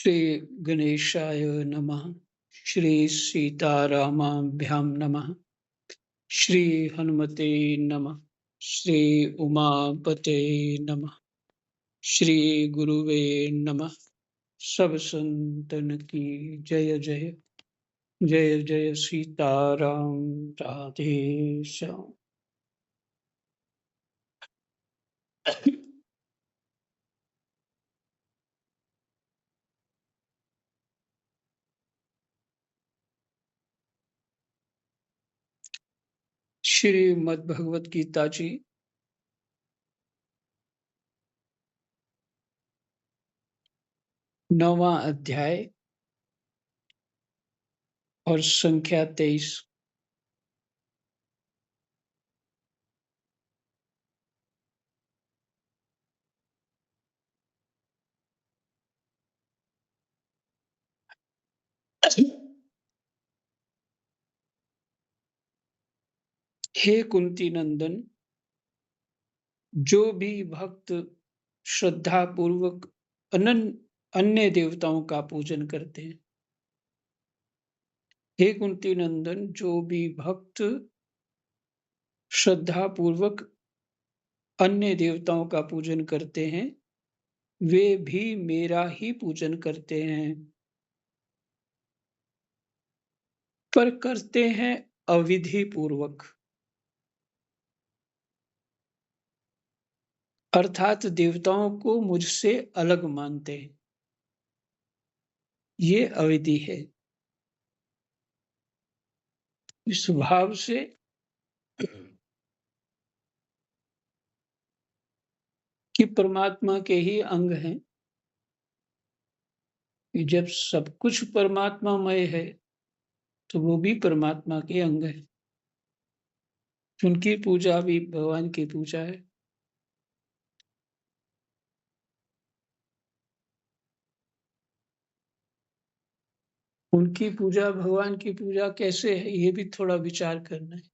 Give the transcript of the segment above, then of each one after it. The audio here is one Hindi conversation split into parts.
श्री गणेशाय नमः। श्री सीतारामाभ्यां नमः। श्री हनुमते नमः। श्री उमापते नमः। श्री गुरुवे नमः। सब संतन की जय जय। जय जय सीताराम। राधे श्याम। श्रीमद् भगवत गीता जी 9वां अध्याय और संख्या 23। हे कुंती नंदन, जो भी भक्त श्रद्धा पूर्वक अन्य देवताओं का पूजन करते हैं। हे कुंती नंदन, जो भी भक्त श्रद्धा पूर्वक अन्य देवताओं का पूजन करते हैं, वे भी मेरा ही पूजन करते हैं, पर करते हैं अविधि पूर्वक, अर्थात देवताओं को मुझसे अलग मानते हैं। ये अविधि है। इस भाव से कि परमात्मा के ही अंग हैं, कि जब सब कुछ परमात्मामय है तो वो भी परमात्मा के अंग है। उनकी पूजा भी भगवान की पूजा है। उनकी पूजा भगवान की पूजा कैसे है, ये भी थोड़ा विचार करना है।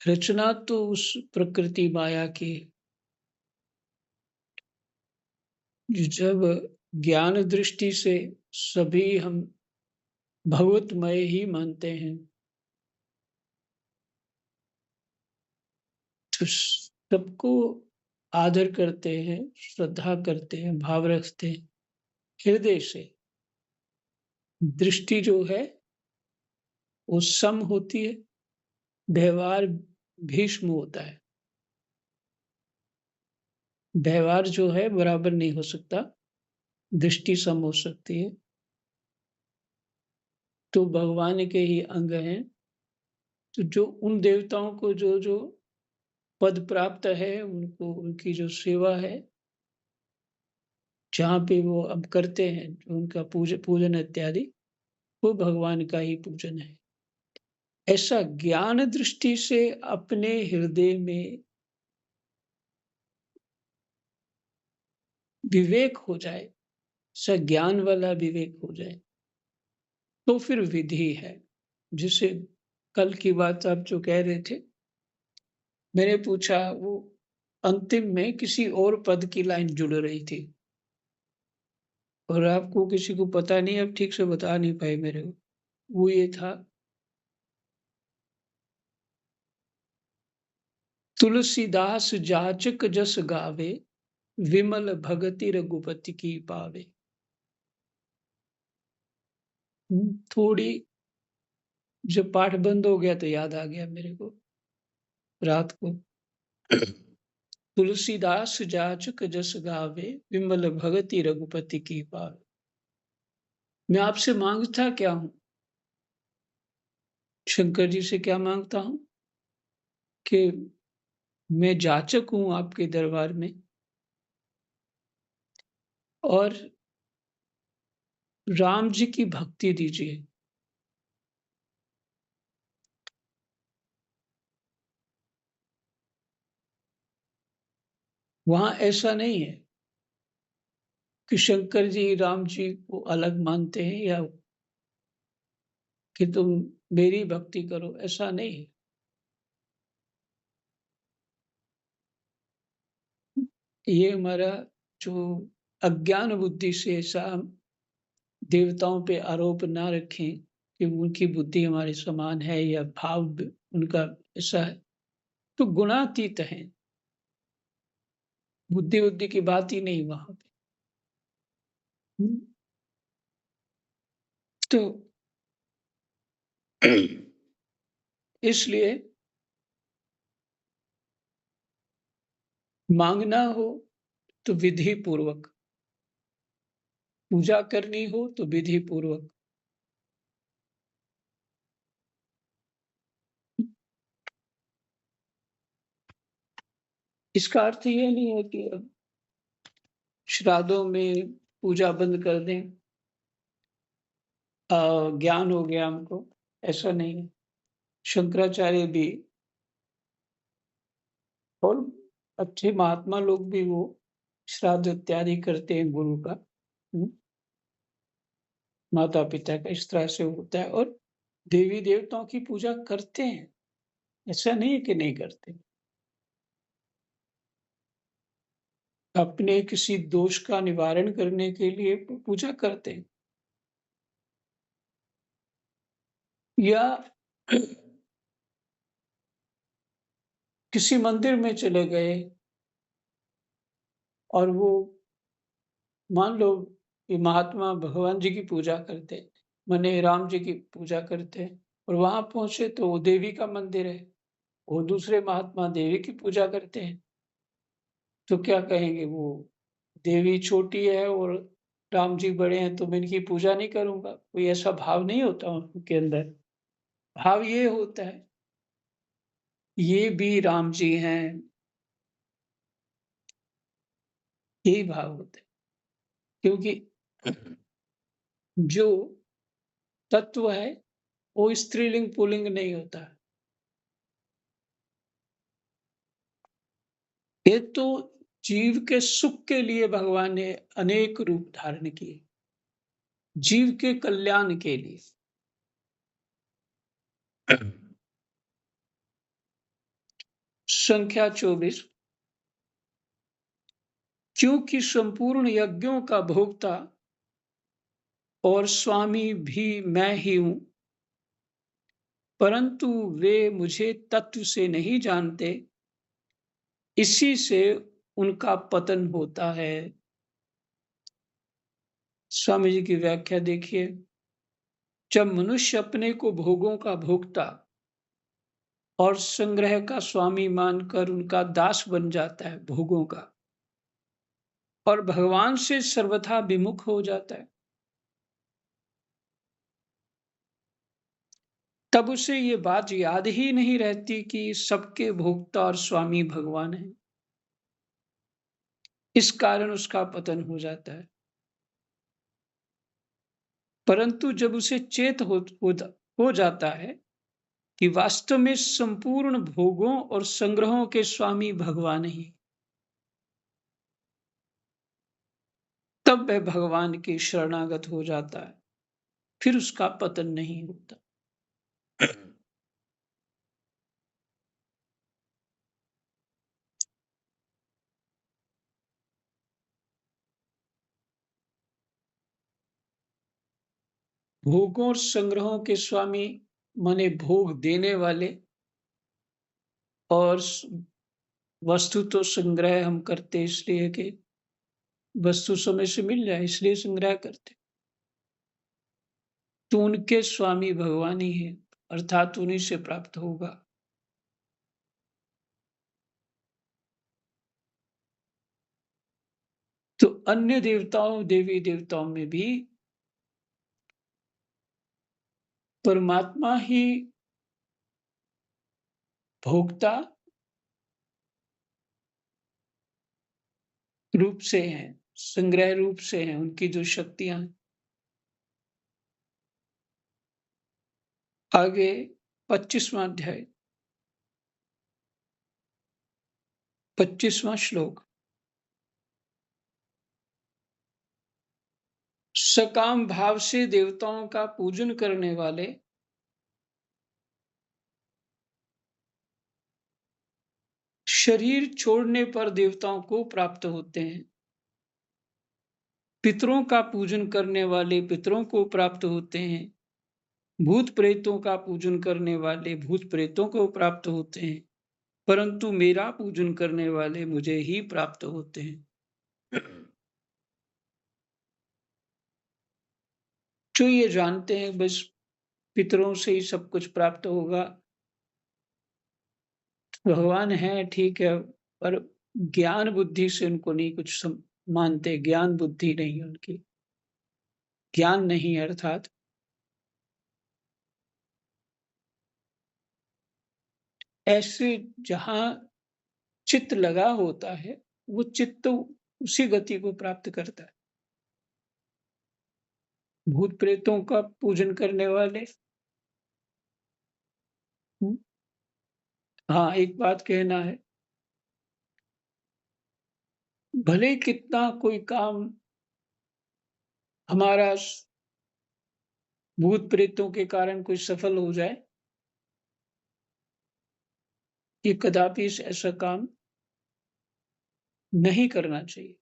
रचना तो उस प्रकृति माया की, जब ज्ञान दृष्टि से सभी हम भगवतमय ही मानते हैं, तो सबको आदर करते हैं, श्रद्धा करते हैं, भाव रखते हैं हृदय से। दृष्टि जो है वो सम होती है, व्यवहार भीष्म होता है। व्यवहार जो है बराबर नहीं हो सकता, दृष्टि सम हो सकती है। तो भगवान के ही अंग हैं। तो जो उन देवताओं को जो जो पद प्राप्त है, उनको उनकी जो सेवा है, जहाँ पे वो अब करते हैं, उनका पूजन इत्यादि, वो भगवान का ही पूजन है। ऐसा ज्ञान दृष्टि से अपने हृदय में विवेक हो जाए, ज्ञान वाला विवेक हो जाए, तो फिर विधि है। जिसे कल की बात आप जो कह रहे थे, मैंने पूछा, वो अंतिम में किसी और पद की लाइन जुड़ रही थी और आपको किसी को पता नहीं, आप ठीक से बता नहीं पाए मेरे को। वो ये था, तुलसीदास जाचक जस गावे, विमल भगति रघुपति की पावे। थोड़ी जब पाठ बंद हो गया तो याद आ गया मेरे को रात को। तुलसीदास जाचक जस गावे, विमल भगति रघुपति की पावे। मैं आपसे मांगता क्या हूं, शंकर जी से क्या मांगता हूं कि मैं जाचक हूं आपके दरबार में, और राम जी की भक्ति दीजिए। वहां ऐसा नहीं है कि शंकर जी राम जी को अलग मानते हैं या कि तुम मेरी भक्ति करो, ऐसा नहीं है। ये हमारा जो अज्ञान बुद्धि से ऐसा देवताओं पे आरोप ना रखें कि उनकी बुद्धि हमारे समान है या भाव उनका ऐसा है, तो गुणातीत है। बुद्धि की बात ही नहीं वहां पे। तो इसलिए मांगना हो तो विधि पूर्वक, पूजा करनी हो तो विधि पूर्वक। इसका अर्थ ये नहीं है कि अब श्राद्धों में पूजा बंद कर दें, ज्ञान हो गया हमको, ऐसा नहीं है। शंकराचार्य भी और अच्छे महात्मा लोग भी वो श्राद्ध इत्यादि करते हैं गुरु का, माता पिता का, इस तरह से होता है। और देवी देवताओं की पूजा करते हैं, ऐसा नहीं है कि नहीं करते। अपने किसी दोष का निवारण करने के लिए पूजा करते हैं, या किसी मंदिर में चले गए और वो मान लो कि महात्मा भगवान जी की पूजा करते, माने राम जी की पूजा करते, और वहां पहुंचे तो वो देवी का मंदिर है, वो दूसरे महात्मा देवी की पूजा करते हैं, तो क्या कहेंगे वो देवी छोटी है और राम जी बड़े हैं तो मैं इनकी पूजा नहीं करूंगा? कोई ऐसा भाव नहीं होता उनके अंदर। भाव ये होता है ये भी राम जी हैं, यही भाव होता है। क्योंकि जो तत्व है वो स्त्रीलिंग पुल्लिंग नहीं होता। ये तो जीव के सुख के लिए भगवान ने अनेक रूप धारण किए, जीव के कल्याण के लिए। संख्या 24। क्योंकि संपूर्ण यज्ञों का भोक्ता और स्वामी भी मैं ही हूं, परंतु वे मुझे तत्व से नहीं जानते, इसी से उनका पतन होता है। स्वामी जी की व्याख्या देखिए। जब मनुष्य अपने को भोगों का भोक्ता और संग्रह का स्वामी मानकर उनका दास बन जाता है, भोगों का, और भगवान से सर्वथा विमुख हो जाता है, तब उसे ये बात याद ही नहीं रहती कि सबके भोक्ता और स्वामी भगवान है। इस कारण उसका पतन हो जाता है। परंतु जब उसे चेत हो जाता है कि वास्तव में संपूर्ण भोगों और संग्रहों के स्वामी भगवान ही, तब वह भगवान के शरणागत हो जाता है, फिर उसका पतन नहीं होता। भोगों और संग्रहों के स्वामी माने भोग देने वाले, और वस्तु तो संग्रह हम करते इसलिए कि वस्तु समय से मिल जाए, इसलिए संग्रह करते, तो उनके स्वामी भगवान ही है, अर्थात उन्हीं से प्राप्त होगा। तो अन्य देवताओं देवी देवताओं में भी परमात्मा ही भोक्ता रूप से हैं, संग्रह रूप से हैं, उनकी जो शक्तियां हैं। आगे 25वां अध्याय, 25वां श्लोक। सकाम भाव से देवताओं का पूजन करने वाले शरीर छोड़ने पर देवताओं को प्राप्त होते हैं। पितरों का पूजन करने वाले पितरों को प्राप्त होते हैं, भूत प्रेतों का पूजन करने वाले भूत प्रेतों को प्राप्त होते हैं, परंतु मेरा पूजन करने वाले मुझे ही प्राप्त होते हैं। जो ये जानते हैं बस पितरों से ही सब कुछ प्राप्त होगा, भगवान है ठीक है, पर ज्ञान बुद्धि से उनको नहीं कुछ मानते, ज्ञान बुद्धि नहीं उनकी, ज्ञान नहीं अर्थात ऐसे जहां चित्त लगा होता है, वो चित्त उसी गति को प्राप्त करता है। भूत प्रेतों का पूजन करने वाले, हम्म, हाँ एक बात कहना है, भले कितना कोई काम हमारा भूत प्रेतों के कारण कोई सफल हो जाए, ये कदापि ऐसा काम नहीं करना चाहिए।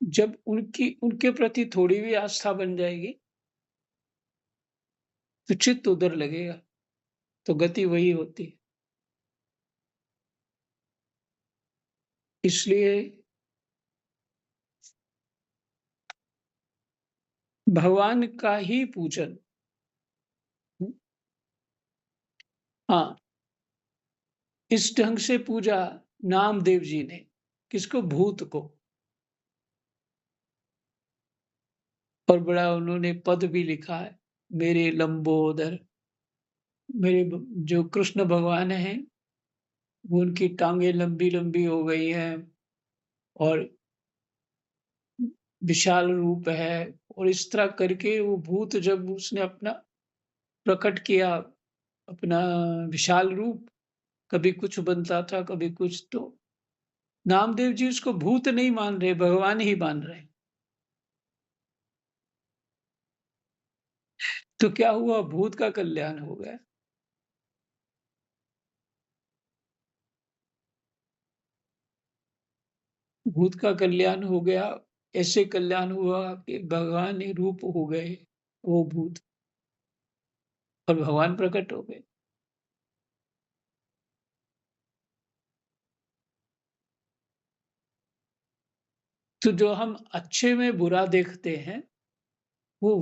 जब उनके प्रति थोड़ी भी आस्था बन जाएगी, तो चित्त उधर लगेगा, तो गति वही होती है। इसलिए भगवान का ही पूजन, हाँ, इस ढंग से पूजा नामदेव जी ने, किसको? भूत को। और बड़ा उन्होंने पद भी लिखा है, मेरे लंबोदर, मेरे जो कृष्ण भगवान हैं, वो उनकी टांगे लंबी लंबी हो गई हैं और विशाल रूप है, और इस तरह करके वो भूत जब उसने अपना प्रकट किया, अपना विशाल रूप, कभी कुछ बनता था कभी कुछ, तो नामदेव जी उसको भूत नहीं मान रहे, भगवान ही मान रहे। तो क्या हुआ? भूत का कल्याण हो गया। भूत का कल्याण हो गया, ऐसे कल्याण हुआ कि भगवान ही रूप हो गए वो भूत, और भगवान प्रकट हो गए। तो जो हम अच्छे में बुरा देखते हैं, वो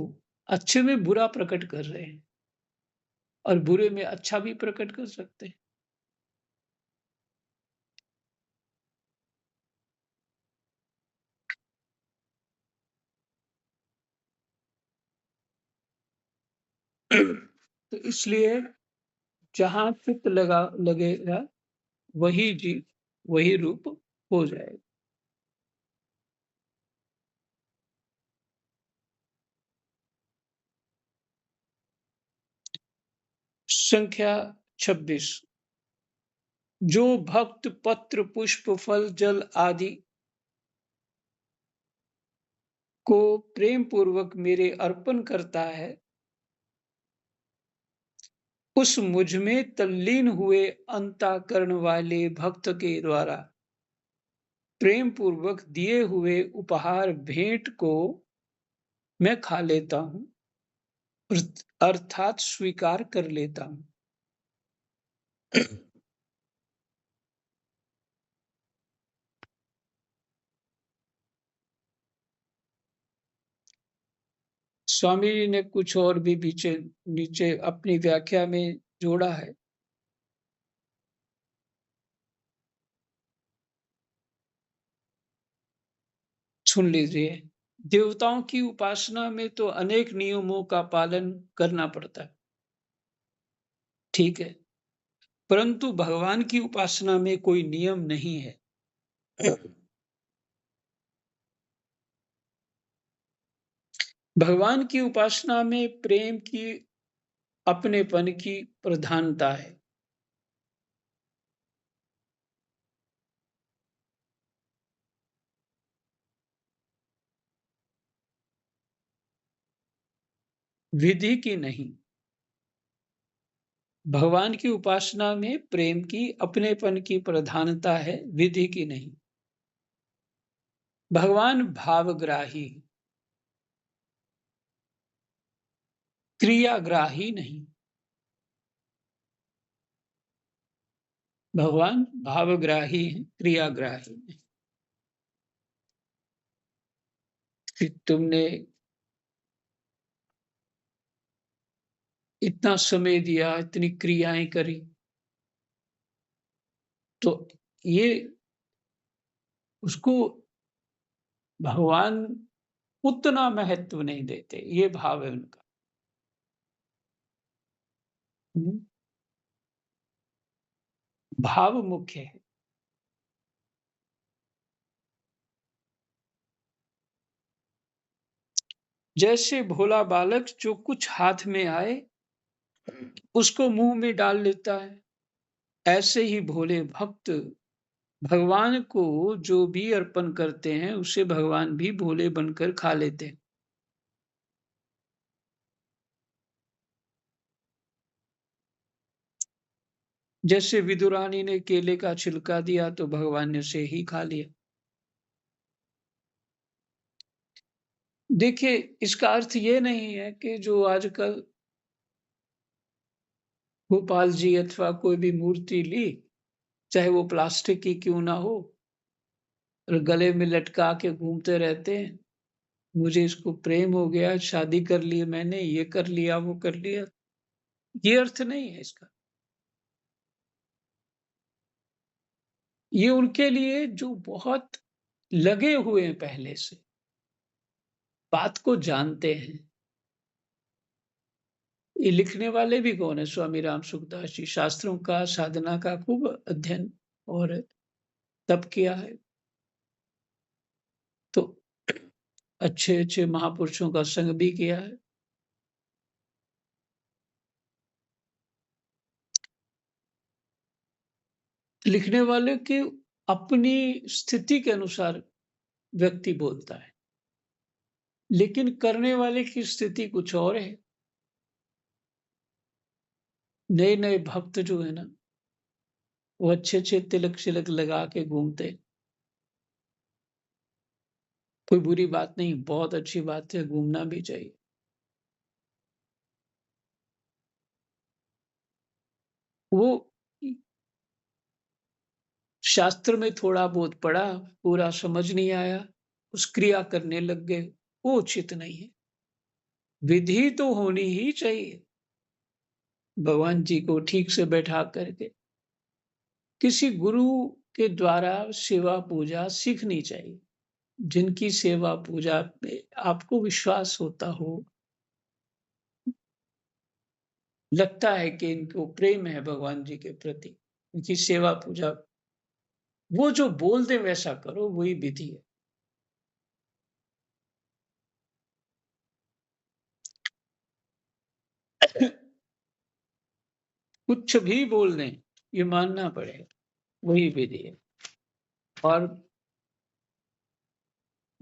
अच्छे में बुरा प्रकट कर रहे हैं, और बुरे में अच्छा भी प्रकट कर सकते हैं। तो इसलिए जहां चित्त लगेगा, वही जीव, वही रूप हो जाएगा। संख्या 26। जो भक्त पत्र पुष्प फल जल आदि को प्रेम पूर्वक मेरे अर्पण करता है, उस मुझ में तल्लीन हुए अंतःकरण वाले भक्त के द्वारा प्रेम पूर्वक दिए हुए उपहार भेंट को मैं खा लेता हूं, अर्थात स्वीकार कर लेता हूं। स्वामी जी ने कुछ और भी पीछे नीचे अपनी व्याख्या में जोड़ा है। सुन लीजिए। देवताओं की उपासना में तो अनेक नियमों का पालन करना पड़ता है, ठीक है, परंतु भगवान की उपासना में कोई नियम नहीं है। भगवान की उपासना में प्रेम की, अपनेपन की प्रधानता है। विधि की नहीं। भगवान की उपासना में प्रेम की, अपनेपन की प्रधानता है, विधि की नहीं। भगवान भावग्राही, क्रियाग्राही नहीं। भगवान भावग्राही हैं, क्रियाग्राही नहीं। कि तुमने इतना समय दिया, इतनी क्रियाएं करी, तो ये उसको भगवान उतना महत्व नहीं देते, ये भाव है उनका। हम्म, भाव मुख्य है। जैसे भोला बालक जो कुछ हाथ में आए उसको मुंह में डाल लेता है, ऐसे ही भोले भक्त भगवान को जो भी अर्पण करते हैं उसे भगवान भी भोले बनकर खा लेते हैं। जैसे विदुरानी ने केले का छिलका दिया तो भगवान ने उसे ही खा लिया। देखिए, इसका अर्थ ये नहीं है कि जो आजकल गोपाल जी अथवा कोई भी मूर्ति ली, चाहे वो प्लास्टिक की क्यों ना हो, और गले में लटका के घूमते रहते हैं, मुझे इसको प्रेम हो गया, शादी कर ली मैंने, ये कर लिया, वो कर लिया। ये अर्थ नहीं है इसका। ये उनके लिए जो बहुत लगे हुए हैं पहले से, बात को जानते हैं। ये लिखने वाले भी कौन है? स्वामी राम सुखदास जी। शास्त्रों का, साधना का खूब अध्ययन और तप किया है। तो अच्छे-अच्छे महापुरुषों का संग भी किया है। लिखने वाले की अपनी स्थिति के अनुसार व्यक्ति बोलता है, लेकिन करने वाले की स्थिति कुछ और है। नए-नए भक्त जो है ना, वो अच्छे-अच्छे तिलक-शिलक लगा के घूमते। कोई बुरी बात नहीं, बहुत अच्छी बात है, घूमना भी चाहिए। वो शास्त्र में थोड़ा बहुत पढ़ा, पूरा समझ नहीं आया, उस क्रिया करने लग गए, वो उचित नहीं है। विधि तो होनी ही चाहिए, भगवान जी को ठीक से बैठा करके। किसी गुरु के द्वारा सेवा पूजा सीखनी चाहिए, जिनकी सेवा पूजा पे आपको विश्वास होता हो, लगता है कि इनको प्रेम है भगवान जी के प्रति, उनकी सेवा पूजा, वो जो बोल दे वैसा करो, वही विधि है। कुछ भी बोल दें, ये मानना पड़ेगा, वही विधि है। और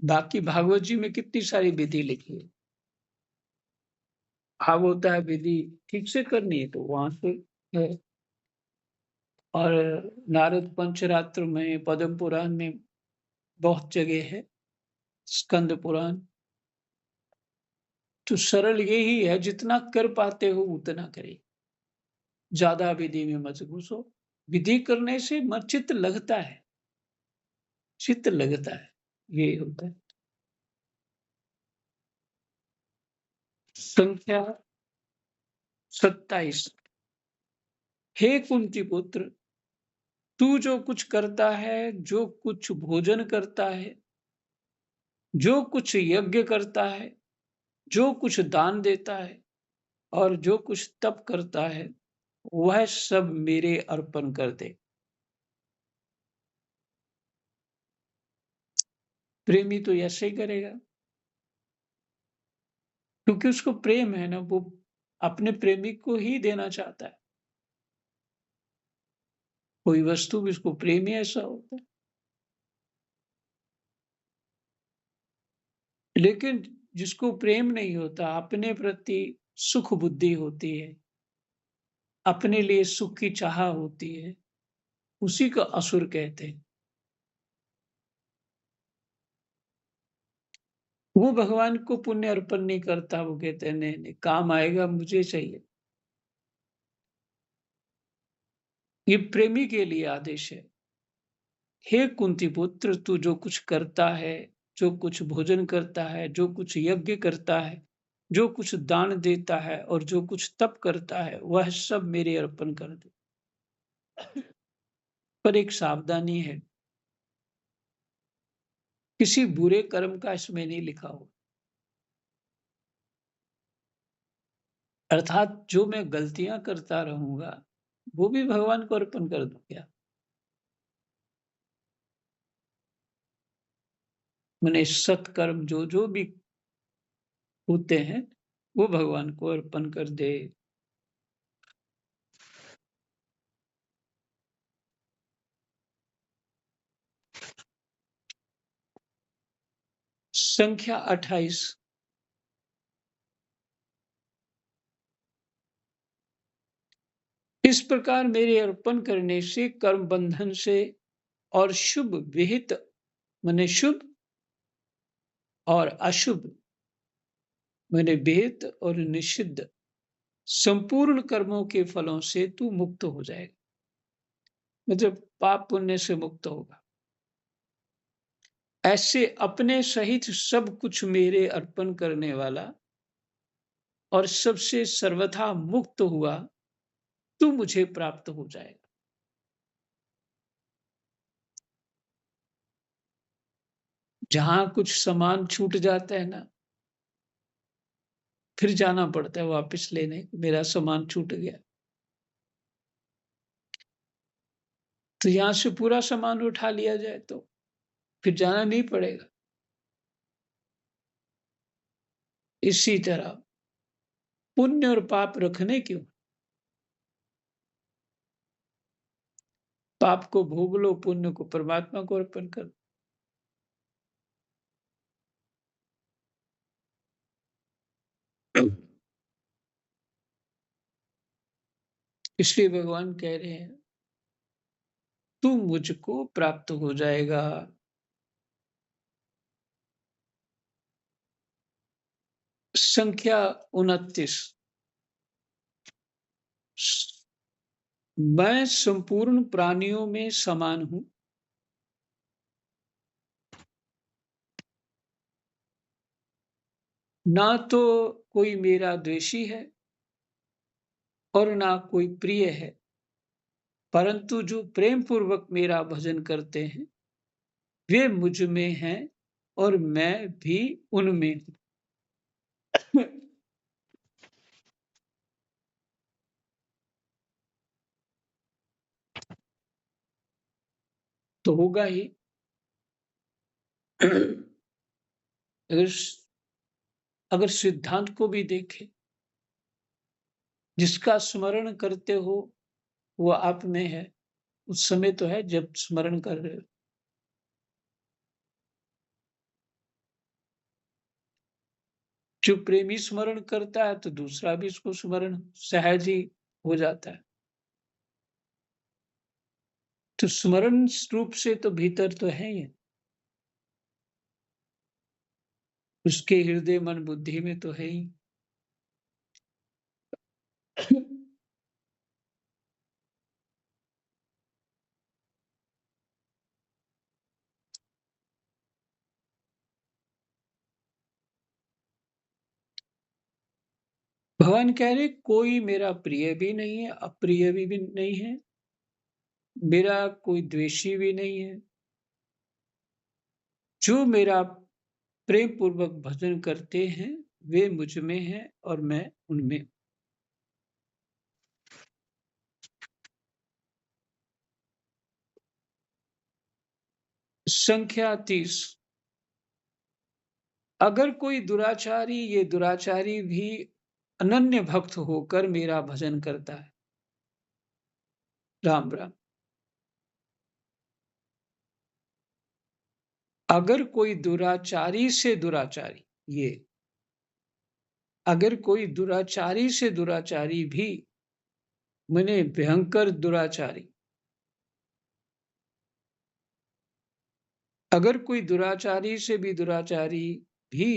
बाकी भागवत जी में कितनी सारी विधि लिखी है। भाव होता है विधि ठीक से करनी है तो वहां से है। और नारद पंचरात्र में, पद्म पुराण में बहुत जगह है, स्कंद पुराण। तो सरल यही है, जितना कर पाते हो उतना करिए, ज्यादा विधि में मत घुसो। विधि करने से मन चित्त लगता है, चित्त लगता है, ये होता है। संख्या 27। हे कुंती पुत्र, तू जो कुछ करता है, जो कुछ भोजन करता है, जो कुछ यज्ञ करता है, जो कुछ दान देता है और जो कुछ तप करता है, वह सब मेरे अर्पण कर दे। प्रेमी तो ऐसे ही करेगा, क्योंकि उसको प्रेम है ना, वो अपने प्रेमी को ही देना चाहता है। कोई वस्तु भी, उसको प्रेम ही ऐसा होता है। लेकिन जिसको प्रेम नहीं होता, अपने प्रति सुख बुद्धि होती है, अपने लिए सुख की चाह होती है, उसी को असुर कहते हैं। वो भगवान को पुण्य अर्पण नहीं करता, वो कहते हैं नहीं नहीं, काम आएगा मुझे चाहिए। ये प्रेमी के लिए आदेश है। हे कुंती पुत्र, तू जो कुछ करता है, जो कुछ भोजन करता है, जो कुछ यज्ञ करता है, जो कुछ दान देता है और जो कुछ तप करता है, वह सब मेरे अर्पण कर दे। पर एक सावधानी है, किसी बुरे कर्म का इसमें नहीं लिखा हो। अर्थात जो मैं गलतियां करता रहूंगा, वो भी भगवान को अर्पण कर दूं क्या? मैंने सत्कर्म जो जो भी होते हैं, वो भगवान को अर्पण कर दे। संख्या 28। इस प्रकार मेरे अर्पण करने से कर्म बंधन से और शुभ विहित, माने शुभ और अशुभ, माने विहित और निषिद्ध संपूर्ण कर्मों के फलों से तू मुक्त हो जाएगा। मतलब पाप पुण्य से मुक्त होगा। ऐसे अपने सहित सब कुछ मेरे अर्पण करने वाला और सबसे सर्वथा मुक्त हुआ तू मुझे प्राप्त हो जाएगा। जहां कुछ सामान छूट जाता है ना, फिर जाना पड़ता है वापस लेने, मेरा सामान छूट गया। तो यहां से पूरा सामान उठा लिया जाए तो फिर जाना नहीं पड़ेगा। इसी तरह पुण्य और पाप रखने क्यों? पाप को भोग लो, पुण्य को परमात्मा को अर्पण कर। इसलिए भगवान कह रहे हैं तू मुझको प्राप्त हो जाएगा। संख्या 29। मैं संपूर्ण प्राणियों में समान हूं, ना तो कोई मेरा द्वेषी है और ना कोई प्रिय है, परंतु जो प्रेम पूर्वक मेरा भजन करते हैं वे मुझ में हैं और मैं भी उनमें हूं। तो होगा ही। अगर अगर सिद्धांत को भी देखें, जिसका स्मरण करते हो वो आप में है, उस समय तो है जब स्मरण कर रहे हो। जो प्रेमी स्मरण करता है तो दूसरा भी इसको स्मरण सहज ही हो जाता है। तो स्मरण रूप से तो भीतर तो है ही, उसके हृदय मन बुद्धि में तो है ही। भगवान कह रहे कोई मेरा प्रिय भी नहीं है, अप्रिय भी नहीं है, मेरा कोई द्वेषी भी नहीं है। जो मेरा प्रेम पूर्वक भजन करते हैं वे मुझ में हैं और मैं उनमें। संख्या 30। अगर कोई दुराचारी, ये दुराचारी भी अनन्य भक्त होकर मेरा भजन करता है। राम राम। अगर कोई दुराचारी से दुराचारी, ये अगर कोई दुराचारी से दुराचारी भी, मने भयंकर दुराचारी, अगर कोई दुराचारी से भी दुराचारी भी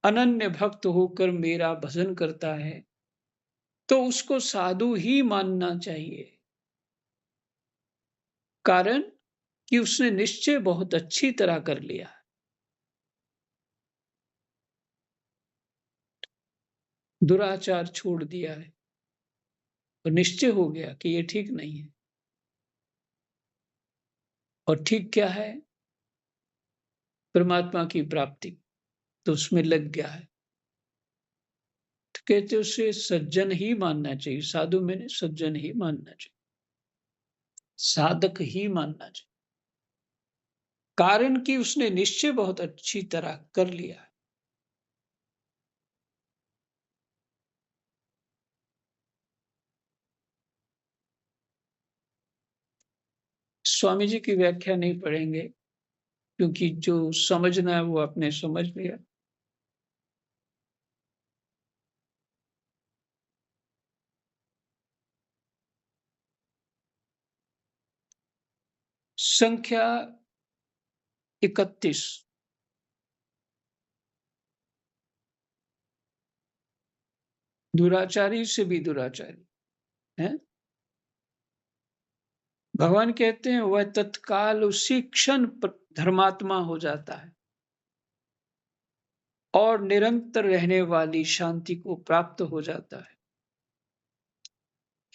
अनन्य भक्त होकर मेरा भजन करता है तो उसको साधु ही मानना चाहिए, कारण कि उसने निश्चय बहुत अच्छी तरह कर लिया। दुराचार छोड़ दिया है और निश्चय हो गया कि ये ठीक नहीं है। और ठीक क्या है? परमात्मा की प्राप्ति। तो उसमें लग गया है। तो कहते उसे सज्जन ही मानना चाहिए, साधु में सज्जन ही मानना चाहिए, साधक ही मानना चाहिए, कारण कि उसने निश्चय बहुत अच्छी तरह कर लिया है। स्वामी जी की व्याख्या नहीं पढ़ेंगे, क्योंकि जो समझना है वो आपने समझ लिया। संख्या 31। दुराचारी से भी दुराचारी है। भगवान कहते हैं वह तत्काल उसी क्षण धर्मात्मा हो जाता है और निरंतर रहने वाली शांति को प्राप्त हो जाता है।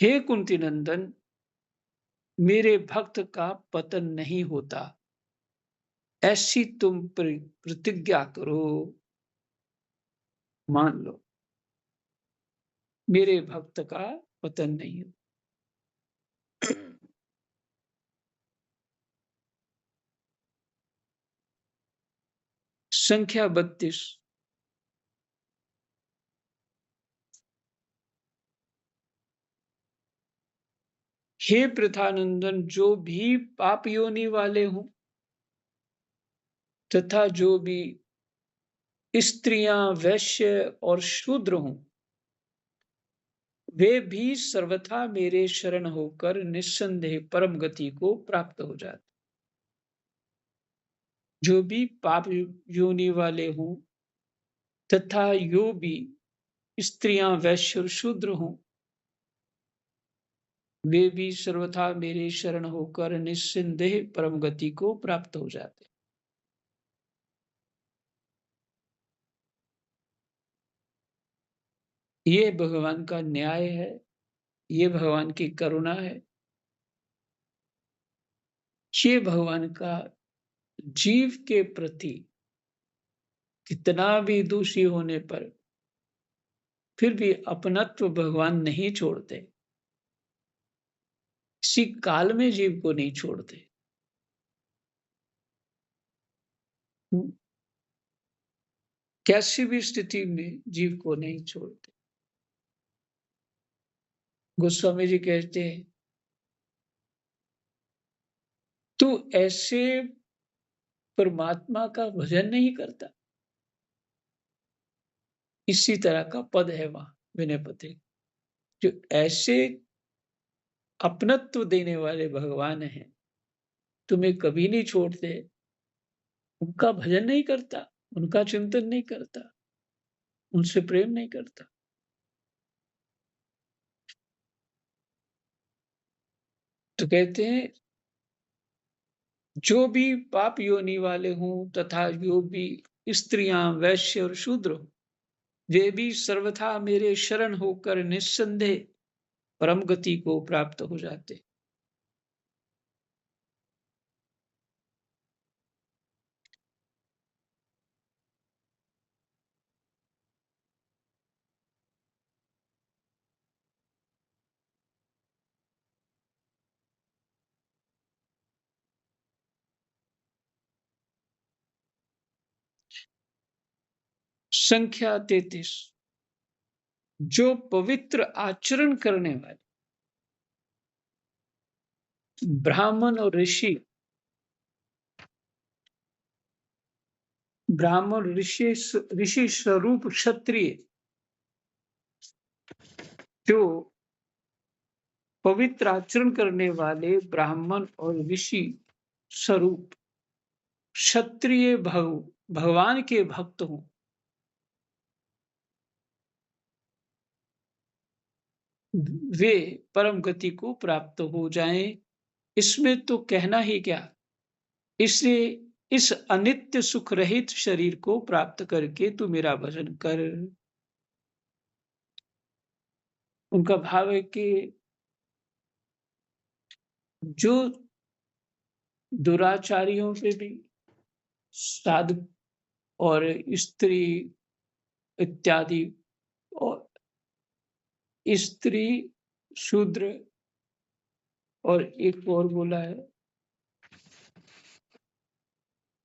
हे कुंती नंदन, मेरे भक्त का पतन नहीं होता, ऐसी तुम प्रतिज्ञा करो, मान लो मेरे भक्त का पतन नहीं हो। संख्या 32। हे प्रथानंदन, जो भी पाप योनि वाले हों तथा जो भी स्त्रियां, वैश्य और शूद्र हों, वे भी सर्वथा मेरे शरण होकर निस्संदेह परम गति को प्राप्त हो जाते। जो भी पाप योनि वाले हों तथा यो भी स्त्रियां, वैश्य और शूद्र हों, वे भी सर्वथा मेरे शरण होकर निस्संदेह परम गति को प्राप्त हो जाते। ये भगवान का न्याय है, ये भगवान की करुणा है, ये भगवान का जीव के प्रति कितना भी दोषी होने पर फिर भी अपनत्व भगवान नहीं छोड़ते, किसी काल में जीव को नहीं छोड़ते। कैसी भी स्थिति में जीव को नहीं छोड़ते। गोस्वामी जी कहते हैं तू ऐसे परमात्मा का भजन नहीं करता। इसी तरह का पद है वहां विनय पते, जो ऐसे अपनत्व देने वाले भगवान हैं, तुम्हें कभी नहीं छोड़ते, उनका भजन नहीं करता, उनका चिंतन नहीं करता, उनसे प्रेम नहीं करता। तो कहते हैं जो भी पाप योनि वाले हों तथा जो भी स्त्रियां, वैश्य और शूद्र हों, वे भी सर्वथा मेरे शरण होकर निस्संदेह परम गति को प्राप्त हो जाते। संख्या 33। जो पवित्र आचरण करने वाले ब्राह्मण और ऋषि, ब्राह्मण ऋषि ऋषि स्वरूप क्षत्रिय, जो पवित्र आचरण करने वाले ब्राह्मण और ऋषि स्वरूप क्षत्रिय भगवान के भक्त हों, वे परम गति को प्राप्त हो जाएं। इसमें तो कहना ही क्या। इसलिए इस अनित्य सुख रहित शरीर को प्राप्त करके तू मेरा भजन कर। उनका भाव है कि जो दुराचारियों पे भी साधु और स्त्री इत्यादि, और स्त्री, शूद्र, और एक और बोला है,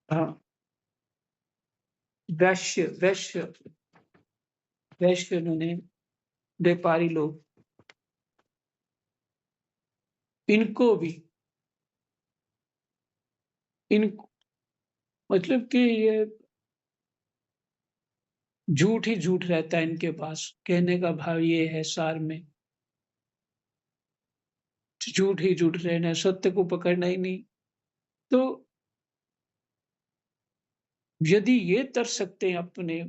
हाँ, वैश्य, वैश्य, वैश्य उन्होंने, व्यापारी लोग, इनको भी, इन मतलब कि ये झूठ ही झूठ रहता है इनके पास। कहने का भाव ये है सार में, झूठ ही झूठ रहना है, सत्य को पकड़ना ही नहीं। तो यदि ये तर सकते हैं अपने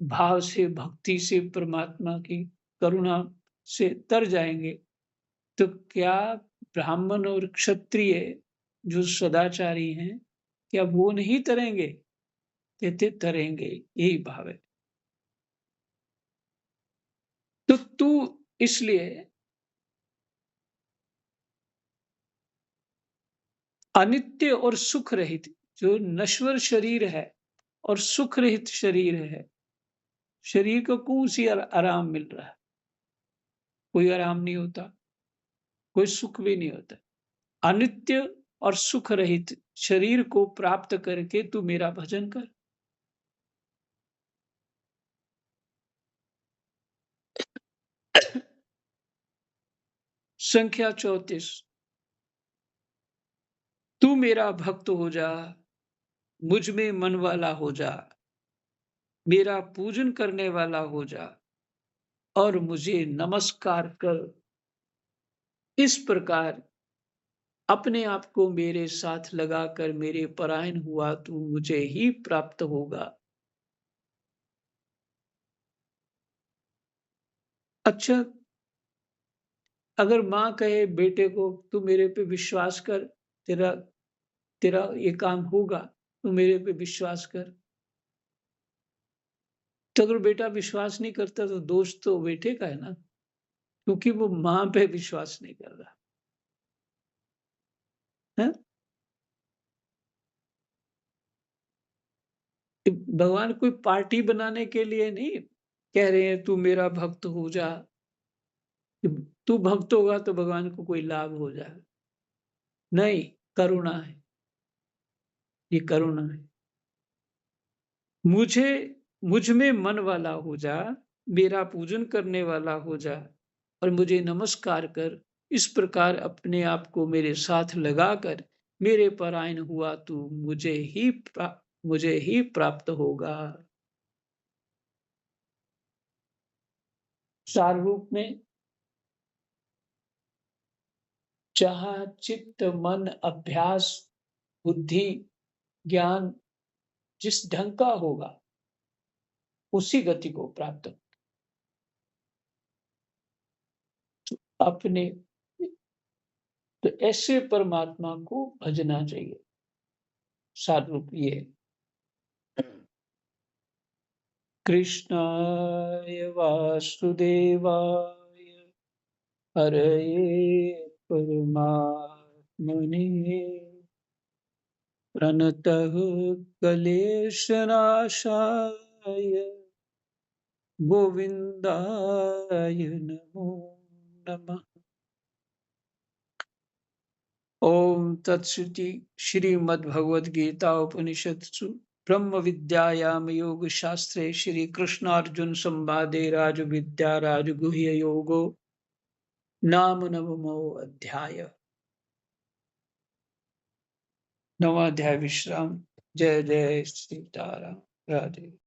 भाव से, भक्ति से, परमात्मा की करुणा से तर जाएंगे, तो क्या ब्राह्मण और क्षत्रिय जो सदाचारी हैं, क्या वो नहीं तरेंगे? कहते तरेंगे, यही भाव है। तो तू इसलिए अनित्य और सुख रहित, जो नश्वर शरीर है और सुख रहित शरीर है, शरीर को कौन सी आराम मिल रहा है? कोई आराम नहीं होता, कोई सुख भी नहीं होता। अनित्य और सुख रहित शरीर को प्राप्त करके तू मेरा भजन कर। संख्या 34। तू मेरा भक्त हो जा, मुझ में मन वाला हो जा, मेरा पूजन करने वाला हो जा, और मुझे नमस्कार कर। इस प्रकार अपने आप को मेरे साथ लगाकर मेरे परायण हुआ तू मुझे ही प्राप्त होगा। अच्छा, अगर माँ कहे बेटे को तू मेरे पे विश्वास कर, तेरा तेरा ये काम होगा, तू मेरे पे विश्वास कर, तो अगर बेटा विश्वास नहीं करता तो दोष तो बेटे का है ना, क्योंकि वो माँ पे विश्वास नहीं कर रहा है। भगवान कोई पार्टी बनाने के लिए नहीं कह रहे हैं तू मेरा भक्त हो जा। तू भक्त होगा तो भगवान को कोई लाभ हो जाए, नहीं, करुणा है, ये करुणा है। मुझे मुझ में मन वाला हो जा, मेरा पूजन करने वाला हो जा, और मुझे नमस्कार कर। इस प्रकार अपने आप को मेरे साथ लगाकर मेरे परायण हुआ तू मुझे ही प्राप्त होगा। सार रूप में, जहाँ चित्त, मन, अभ्यास, बुद्धि, ज्ञान जिस ढंग का होगा, उसी गति को प्राप्त अपने। तो ऐसे परमात्मा को भजना चाहिए। सार रूप ये है। कृष्णाय वासुदेवाय हरये परमात्मने प्रणतः क्लेशनाशाय गोविन्दाय नमो नमः। ओम तत्सुति। श्रीमद्भगवद गीता उपनिषत्सु ब्रह्म विद्यायाम योग शास्त्रे श्री कृष्णार्जुन संवादे राज विद्या राजगुह्य योगो नाम नवमो अध्याय। नवाध्याय विश्राम। जय जय सीताराम। राधे।